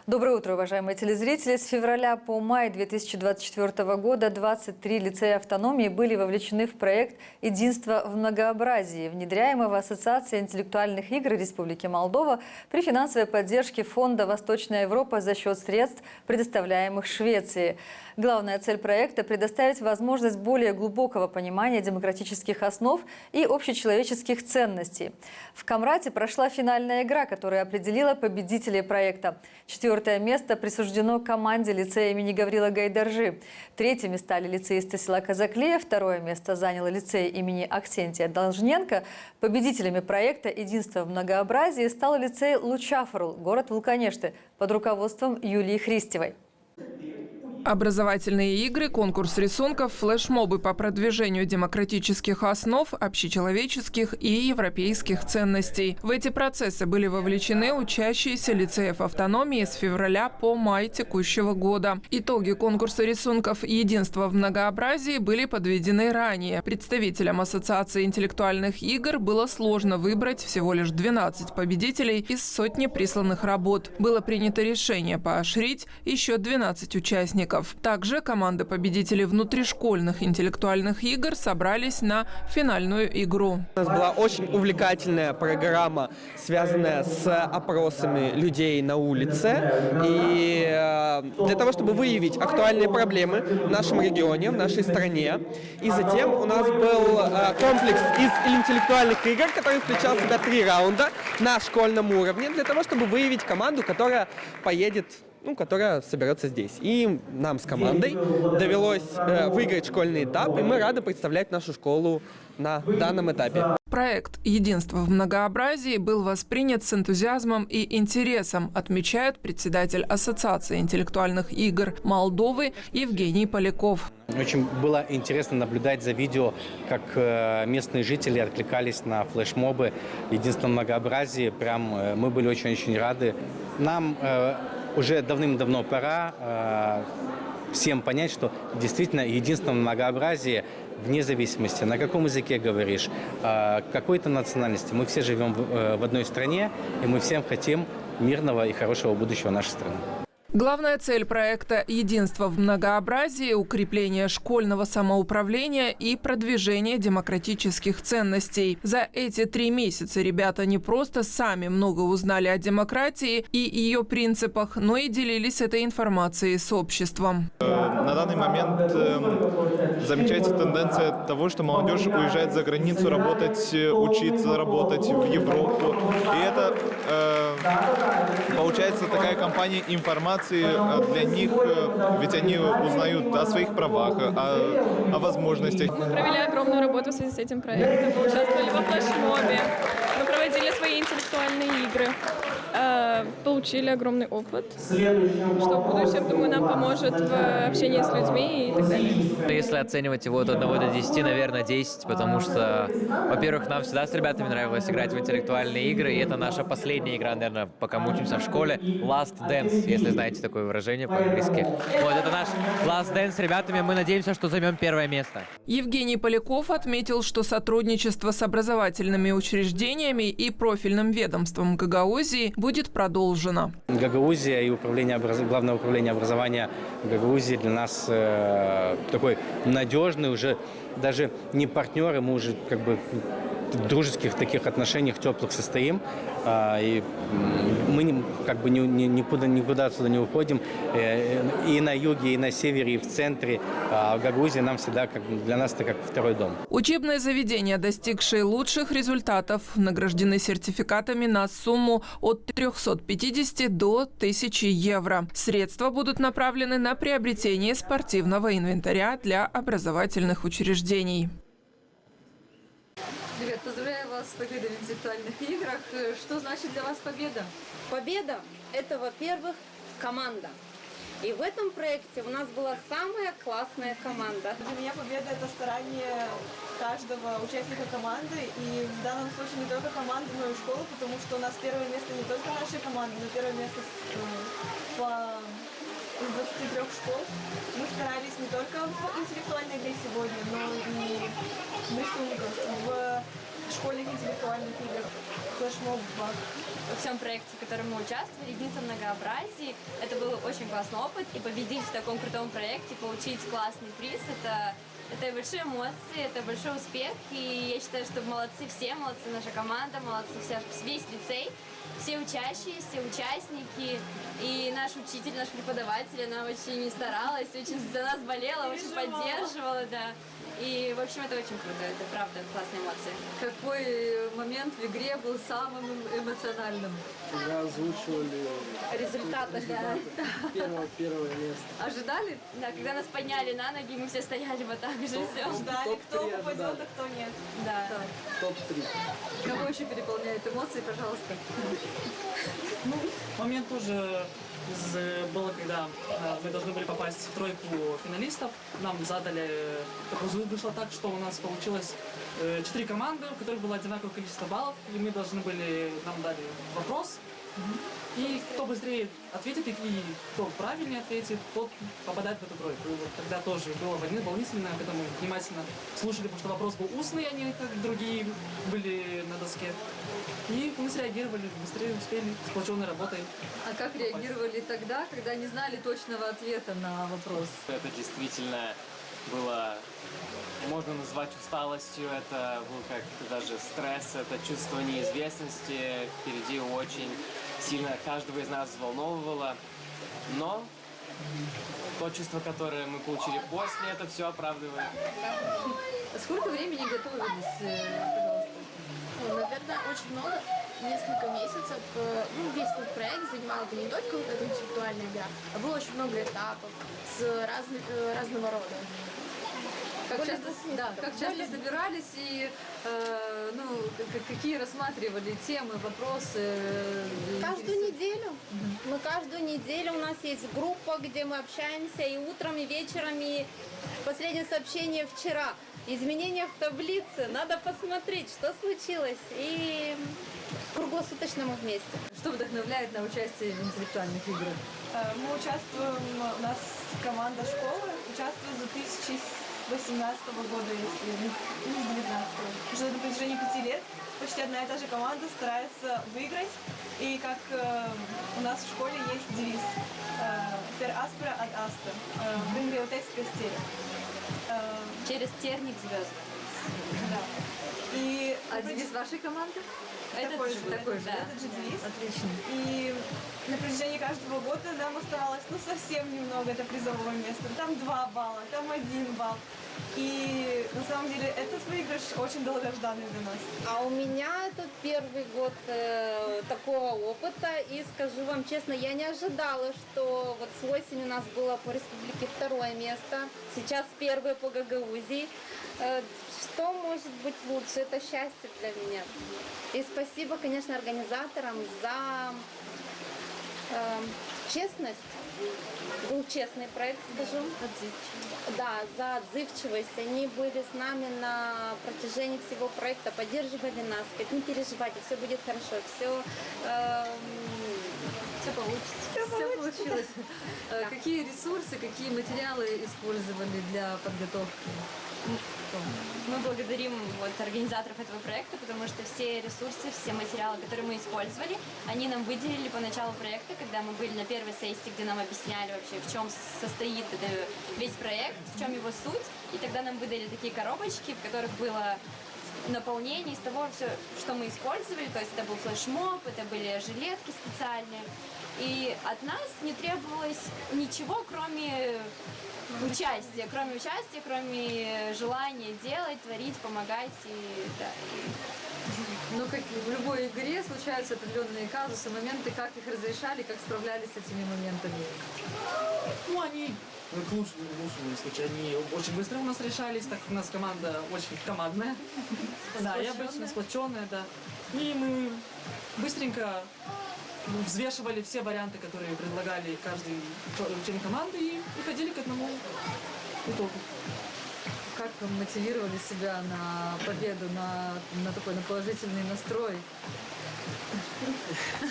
Доброе утро, уважаемые телезрители. С февраля по май 2024 года 23 лицея автономии были вовлечены в проект «Единство в многообразии», внедряемого Ассоциацией интеллектуальных игр Республики Молдова при финансовой поддержке Фонда «Восточная Европа» за счет средств, предоставляемых Швеции. Главная цель проекта – предоставить возможность более глубокого понимания демократических основ и общечеловеческих ценностей. В Камрате прошла финальная игра, которая определила победителей проекта. 4-е место присуждено команде лицея имени Гаврила Гайдаржи. 3-ми стали лицеисты села Казаклея, 2-е место занял лицей имени Аксентия Должненко. Победителями проекта «Единство в многообразии» стал лицей Лучафорл, город Вулканешты, под руководством Юлии Христевой. Образовательные игры, конкурс рисунков, флешмобы по продвижению демократических основ, общечеловеческих и европейских ценностей. В эти процессы были вовлечены учащиеся лицеев автономии с февраля по май текущего года. Итоги конкурса рисунков «Единство в многообразии» были подведены ранее. Представителям Ассоциации интеллектуальных игр было сложно выбрать всего лишь 12 победителей из сотни присланных работ. Было принято решение поощрить еще 12 участников. Также команды победителей внутришкольных интеллектуальных игр собрались на финальную игру. У нас была очень увлекательная программа, связанная с опросами людей на улице. И для того, чтобы выявить актуальные проблемы в нашем регионе, в нашей стране. И затем у нас был комплекс из интеллектуальных игр, который включал в себя 3 раунда на школьном уровне, для того, чтобы выявить команду, которая поедет, которая соберется здесь. И нам с командой довелось выиграть школьный этап, и мы рады представлять нашу школу на данном этапе. Проект «Единство в многообразии» был воспринят с энтузиазмом и интересом, отмечает председатель Ассоциации интеллектуальных игр Молдовы Евгений Поляков. Очень было интересно наблюдать за видео, как местные жители откликались на флешмобы «Единство в многообразии». Прям мы были очень-очень рады. Нам уже давным-давно пора всем понять, что действительно единство в многообразии, вне зависимости, на каком языке говоришь, какой-то национальности. Мы все живем в одной стране, и мы всем хотим мирного и хорошего будущего нашей страны. Главная цель проекта «Единство в многообразии» – укрепление школьного самоуправления и продвижение демократических ценностей. За эти 3 месяца ребята не просто сами много узнали о демократии и ее принципах, но и делились этой информацией с обществом. На данный момент замечается тенденция того, что молодежь уезжает за границу работать, учиться работать в Европу. И это получается такая кампания информации для них, ведь они узнают о своих правах, о возможностях. Мы провели огромную работу в связи с этим проектом, мы участвовали во флешмобе, мы проводили свои интеллектуальные игры, получили огромный опыт, что в будущем, думаю, нам поможет в общении с людьми и так далее. Если оценивать его от 1 до 10, наверное, 10, потому что, во-первых, нам всегда с ребятами нравилось играть в интеллектуальные игры, и это наша последняя игра, наверное, пока мы учимся в школе. Last Dance, если знаете такое выражение по-английски. Вот, это наш Last Dance с ребятами, мы надеемся, что займем 1 место. Евгений Поляков отметил, что сотрудничество с образовательными учреждениями и профильным ведомством Гагаузии будет продолжено. Гагаузия и Главное управление образования Гагаузии для нас такой надежный, уже даже не партнеры, мы уже как бы в дружеских таких отношениях теплых состоим, и мы никуда отсюда не уходим, и на юге, и на севере, и в центре. А Гагаузия нам всегда, для нас это как второй дом. Учебные заведения, достигшие лучших результатов, награждены сертификатами на сумму от 350 до 1000 евро. Средства будут направлены на приобретение спортивного инвентаря для образовательных учреждений. Ребят, поздравляю вас с победой в интеллектуальных играх. Что значит для вас победа? Победа – это, во-первых, команда. И в этом проекте у нас была самая классная команда. Для меня победа – это старание каждого участника команды. И в данном случае не только команды, но и школы, потому что у нас 1-е место не только нашей команды, но 1-е место из 23 школ. Мы старались не только в интеллектуальной игре сегодня, но и в рисунках, в школьных интеллектуальных играх, флешмобах. Во всем проекте, в котором мы участвовали, «Единство в многообразии», это был очень классный опыт. И победить в таком крутом проекте, получить классный приз, это большие эмоции, это большой успех. И я считаю, что молодцы все, молодцы наша команда, молодцы весь лицей, все учащиеся, все участники. И наш учитель, наш преподаватель, она очень старалась, очень за нас болела, очень поддерживала, да. И, в общем, это очень круто, это правда классные эмоции. Какой момент в игре был самым эмоциональным? Когда озвучивали Результаты, да. первое место. Ожидали? Да, когда нас подняли на ноги, мы все стояли вот так же, все. Ждали, кто топ-3 попадет, ожидали. а кто нет. Да. Топ-3. Кого еще переполняют эмоции, пожалуйста? Момент тоже было, когда мы должны были попасть в тройку финалистов. Нам задали, вышло так, что у нас получилось 4 команды, у которых было одинаковое количество баллов, и мы должны были, нам дали вопрос, и кто быстрее ответит, и кто правильнее ответит, тот попадает в эту тройку. И вот тогда тоже было волнительно, когда мы внимательно слушали, потому что вопрос был устный, а не как другие были на доске. И мы среагировали, быстрее успели, сплоченной работой. А как реагировали тогда, когда не знали точного ответа на вопрос? Это действительно было, можно назвать усталостью, это был как даже стресс, это чувство неизвестности впереди очень сильно каждого из нас взволновывало. Но то чувство, которое мы получили после, это все оправдывает. Сколько времени готовились, пожалуйста? Наверное, очень много, несколько месяцев. Весь этот проект занимал не только вот эта интеллектуальная игра, а было очень много этапов с разного рода. Как часто собирались и какие рассматривали темы, вопросы? Каждую неделю. Мы каждую неделю, у нас есть группа, где мы общаемся и утром, и вечером, и последнее сообщение вчера. Изменения в таблице, надо посмотреть, что случилось. И круглосуточно мы вместе. Что вдохновляет на участие в интеллектуальных играх? Мы участвуем, у нас команда школы участвует с 2018 года, если не с 2019. Уже на протяжении 5 лет почти одна и та же команда старается выиграть. И как у нас в школе есть девиз «Per aspera ad astra», «Прингриотес крестели». Через терник звезд. Да. И девиз вашей команды? такой же, да. этот же девиз. Отлично. И на протяжении каждого года нам оставалось совсем немного, это призовое место. Там 2 балла, там 1 балл. И на самом деле этот выигрыш очень долгожданный для нас. А у меня это первый год такого опыта. И скажу вам честно, я не ожидала, что вот с осени у нас было по республике 2 место. Сейчас 1 по Гагаузии. Что может быть лучше? Это счастье для меня. И спасибо, конечно, организаторам за честность. Был честный проект, скажу. Да, за отзывчивость. Они были с нами на протяжении всего проекта, поддерживали нас. Говорят, не переживайте, все будет хорошо, все получится. Все получилось. Какие ресурсы, какие материалы использовали для подготовки? Мы благодарим организаторов этого проекта, потому что все ресурсы, все материалы, которые мы использовали, они нам выделили по началу проекта, когда мы были на первой сессии, где нам объясняли вообще, в чем состоит весь проект, в чем его суть. И тогда нам выдали такие коробочки, в которых было наполнение из того, все, что мы использовали. То есть это был флешмоб, это были жилетки специальные. И от нас не требовалось ничего, кроме участия, кроме желания делать, творить, помогать. Ну, как в любой игре случаются определенные казусы, моменты, как их разрешали, как справлялись с этими моментами? Они к лучшему случаю, они очень быстро у нас решались, так как у нас команда очень командная. Да, и обычно сплоченная, да. И мы быстренько взвешивали все варианты, которые предлагали каждый член команды, и приходили к одному итогу. Как вы мотивировали себя на победу, на такой на положительный настрой?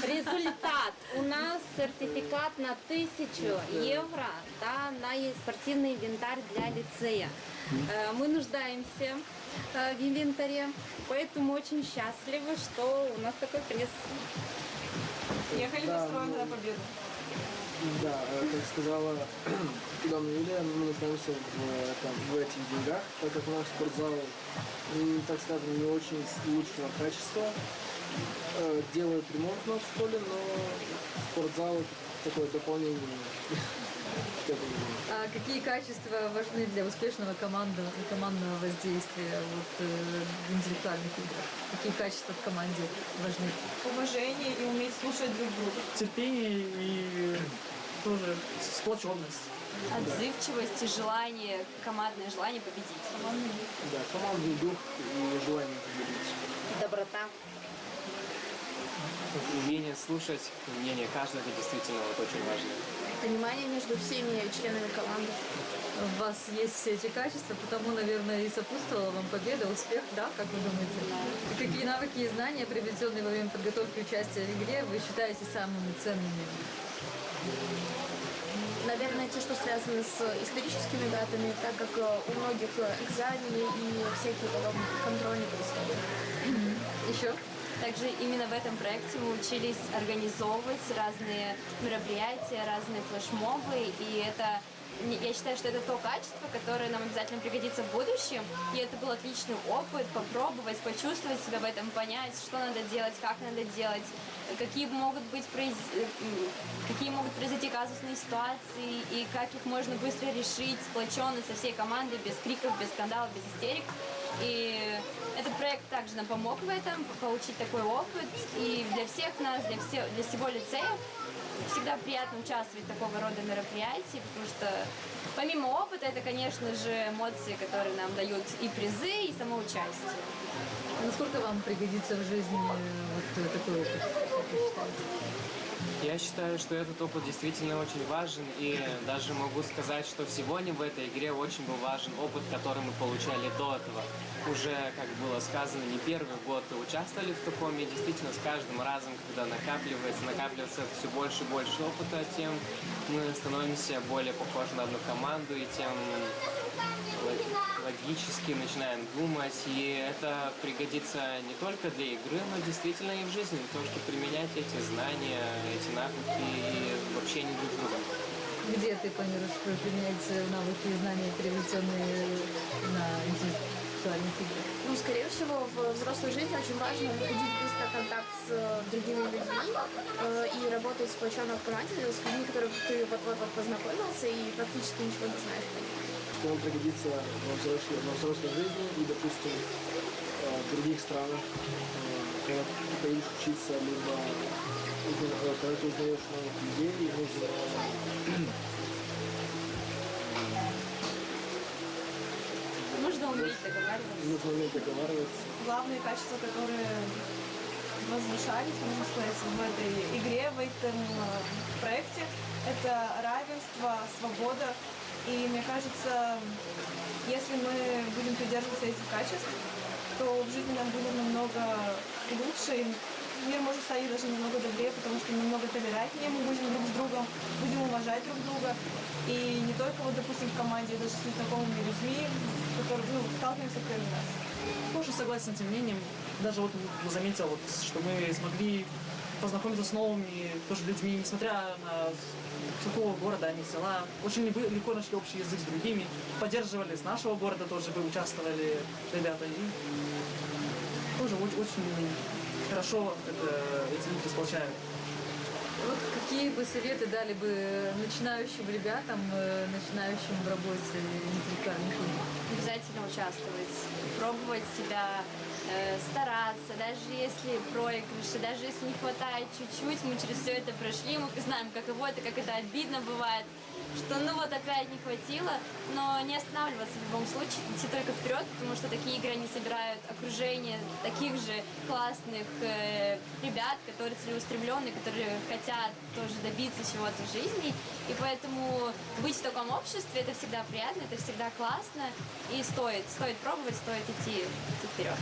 Результат. У нас сертификат на 1000 евро, да, на спортивный инвентарь для лицея. Мы нуждаемся в инвентаре, поэтому очень счастливы, что у нас такой приз. Ехали настроены на победу. Да, как сказала Дона Юлия, мы нуждаемся в этих деньгах, так как у нас спортзал, так скажем, не очень лучшего качества. Делают ремонт у нас в школе, но спортзал такое дополнение к этому. А какие качества важны для успешного командного воздействия в интеллектуальных играх? Какие качества в команде важны? Уважение и уметь слушать друг друга. Терпение и тоже сплоченность. Отзывчивость и желание, командное желание победить. Да, командный дух и желание победить. Доброта. Умение слушать мнение каждого, это действительно вот очень важно. Понимание между всеми членами команды. У вас есть все эти качества, потому, наверное, и сопутствовала вам победа, успех, да, как вы думаете? И какие навыки и знания, приобретенные во время подготовки и участия в игре, вы считаете самыми ценными? Наверное, те, что связаны с историческими датами, так как у многих экзамены и всякие подобные контрольные происходят. Еще? Также именно в этом проекте мы учились организовывать разные мероприятия, разные флешмобы, и это, я считаю, что это то качество, которое нам обязательно пригодится в будущем, и это был отличный опыт попробовать, почувствовать себя в этом, понять, что надо делать, как надо делать, какие могут произойти казусные ситуации, и как их можно быстро решить сплоченно со всей командой, без криков, без скандалов, без истерик. И этот проект также нам помог в этом, получить такой опыт. И для всех нас, для всего лицея всегда приятно участвовать в такого рода мероприятии, потому что помимо опыта, это, конечно же, эмоции, которые нам дают и призы, и само участие. Насколько вам пригодится в жизни такой опыт, как вы считаете? Я считаю, что этот опыт действительно очень важен, и даже могу сказать, что сегодня в этой игре очень был важен опыт, который мы получали до этого. Уже, как было сказано, не первый год участвовали в таком, и действительно с каждым разом, когда накапливается все больше и больше опыта, тем мы становимся более похожи на одну команду, и тем логически начинаем думать, и это пригодится не только для игры, но действительно и в жизни, то, что применять эти знания, эти навыки и в общении друг с другом. Где ты планируешь применять навыки и знания, приобретенные на интеллектуальных играх? Ну, скорее всего, в взрослой жизни очень важно находить быстро контакт с другими людьми и работать сплоченно в команде с людьми, которых ты вот-вот познакомился и практически ничего не знаешь про них. Что вам пригодится во взрослой жизни и, допустим, в других странах, когда ты поедешь учиться, либо когда ты узнаешь новых людей, и нужно уметь договариваться. Нужно уметь договариваться. Главные качества, которые возвышались, можно сказать, в этой игре, в этом проекте, это равенство, свобода. И мне кажется, если мы будем придерживаться этих качеств, то в жизни нам будет намного лучше, и мир может стать даже немного добрее, потому что намного толерантнее мы будем друг с другом, будем уважать друг друга. И не только, вот, допустим, в команде, даже с незнакомыми людьми, с которыми сталкиваемся кроме нас. Тоже согласен с этим мнением. Даже вот заметил, вот, что мы смогли познакомиться с новыми тоже людьми, несмотря на с какого города они, села. Очень легко нашли общий язык с другими. Поддерживали с нашего города тоже, бы участвовали ребята. И тоже очень хорошо эти игры сплочают. Вот какие бы советы дали бы начинающим ребятам, начинающим в работе интеллектуальных игр? Обязательно участвовать, пробовать себя, стараться, даже если проигрыши, даже если не хватает чуть-чуть, мы через все это прошли, мы знаем, каково это, как это обидно бывает, что ну вот опять не хватило, но не останавливаться в любом случае, идти только вперед, потому что такие игры, они собирают окружение таких же классных ребят, которые целеустремленные, которые хотят тоже добиться чего-то в жизни, и поэтому быть в таком обществе, это всегда приятно, это всегда классно, и стоит пробовать, стоит идти вперед.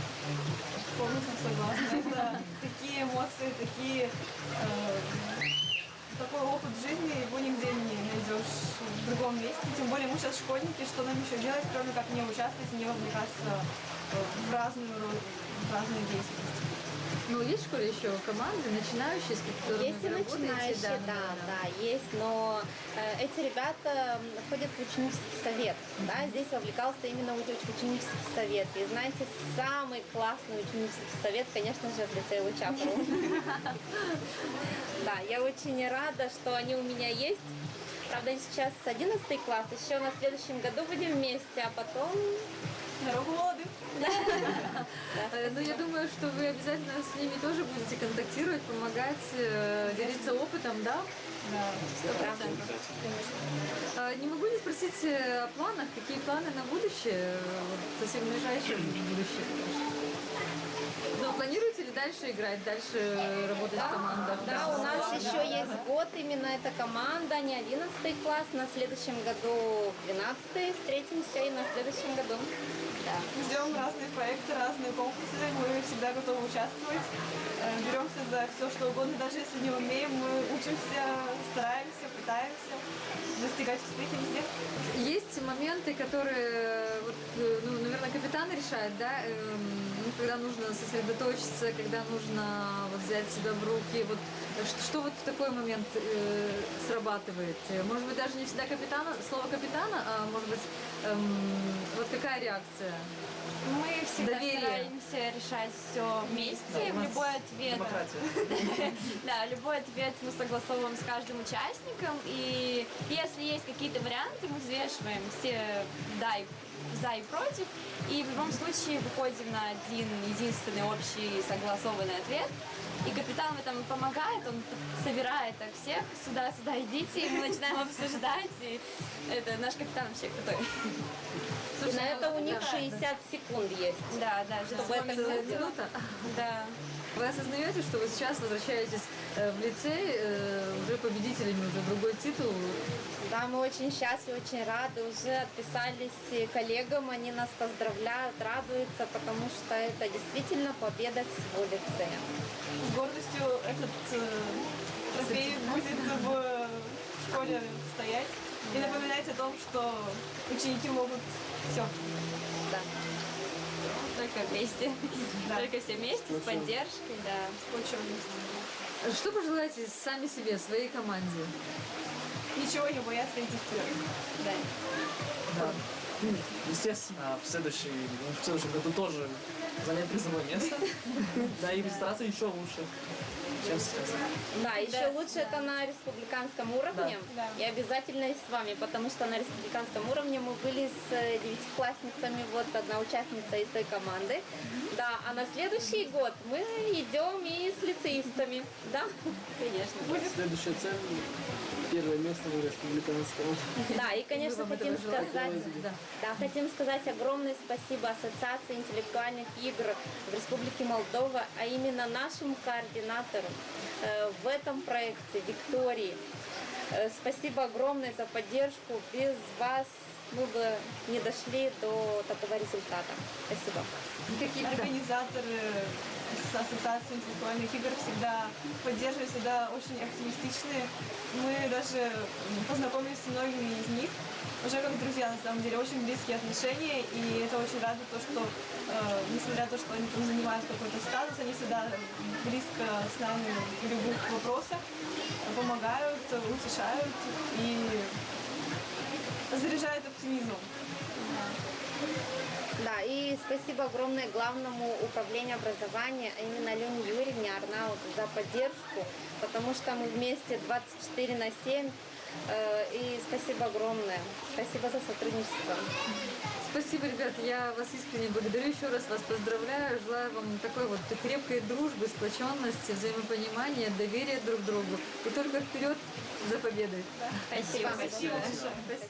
Полностью согласна. Это такие эмоции, такой опыт жизни, его нигде не найдешь в другом месте. Тем более мы сейчас школьники, что нам еще делать, кроме как не участвовать, не вовлекаться в разную роль, в разные деятельности. Ну, есть в школе еще команды, начинающие, с которыми Есть и вы работаете? начинающие, да, есть, но эти ребята ходят в ученический совет, да, здесь вовлекался именно ученический совет. И знаете, самый классный ученический совет, конечно же, в лицее Лучапру. Да, я очень рада, что они у меня есть. Правда, сейчас 11 класс, еще на следующем году будем вместе, а потом... Дорогу молодым. Но я думаю, что вы обязательно с ними тоже будете контактировать, помогать, делиться опытом, да? Да, 100%. Не могу не спросить о планах. Какие планы на будущее, совсем ближайшее будущее? Но планируете ли дальше играть, дальше работать в командах? Да, у нас еще есть год, именно эта команда, не 11 класс, на следующем году 12 встретимся и на следующем году. Да. Ждем разные проекты, разные конкурсы, мы всегда готовы участвовать, беремся за все, что угодно, даже если не умеем, мы учимся, стараемся, пытаемся достигать успеха везде. Есть моменты, которые, вот, ну, наверное, капитан решает, да, когда нужно сосредоточиться, когда нужно вот, взять себя в руки. Вот, что вот в такой момент срабатывает? Может быть, даже не всегда слово капитана, а может быть, вот какая реакция? Мы всегда Доверие. стараемся решать все вместе, любой ответ. Да, любой ответ мы согласовываем с каждым участником, и если есть какие-то варианты, мы взвешиваем все за и против, и в любом случае выходим на один единственный общий согласованный ответ. И капитан в этом помогает, он собирает так всех, сюда идите, и мы начинаем обсуждать, и это наш капитан вообще крутой. И на это у них 60 секунд есть. Да, чтобы это целая сделать. минута. Да. Вы осознаете, что вы сейчас возвращаетесь в лицей уже победителями, уже другой титул? Да, мы очень счастливы, очень рады. Уже отписались коллегам, они нас поздравляют, радуются, потому что это действительно победа всего лицея. С гордостью этот трофей будет в школе стоять и напоминать о том, что ученики могут все. Да. Только вместе. Да. Только все вместе, с поддержкой, да. С почетностью. Что пожелаете сами себе, своей команде? Ничего не бояться, идти вперед. Да. Да. Естественно, в следующем году тоже занять призовое место. Да, и стараться еще лучше, чем сейчас. Да, еще лучше это на республиканском уровне. Да. И обязательно и с вами, потому что на республиканском уровне мы были с девятиклассницами, вот одна участница из той команды. Да, а на следующий год мы идем и с лицеистами. Да, конечно. Следующая цель – первое место на республиканском. Да, и, конечно, хотим сказать огромное спасибо Ассоциации интеллектуальных игр в Республике Молдова, а именно нашему координатору в этом проекте, Виктории. Спасибо огромное за поддержку. Без вас мы бы не дошли до такого результата. Спасибо. Организаторы с Ассоциацией интеллектуальных игр всегда поддерживают, всегда очень оптимистичные. Мы даже познакомились с многими из них уже как друзья, на самом деле, очень близкие отношения, и это очень радует то, что, несмотря на то, что они там занимают какой-то статус, они всегда близко с нами в любых вопросах, помогают, утешают и заряжают оптимизмом. Да, и спасибо огромное Главному управлению образования, а именно Алене Юрьевне Арнаут за поддержку, потому что мы вместе 24/7 И спасибо огромное. Спасибо за сотрудничество. Спасибо, ребят, я вас искренне благодарю, еще раз вас поздравляю, желаю вам такой вот крепкой дружбы, сплоченности, взаимопонимания, доверия друг к другу и только вперед за победой. Спасибо.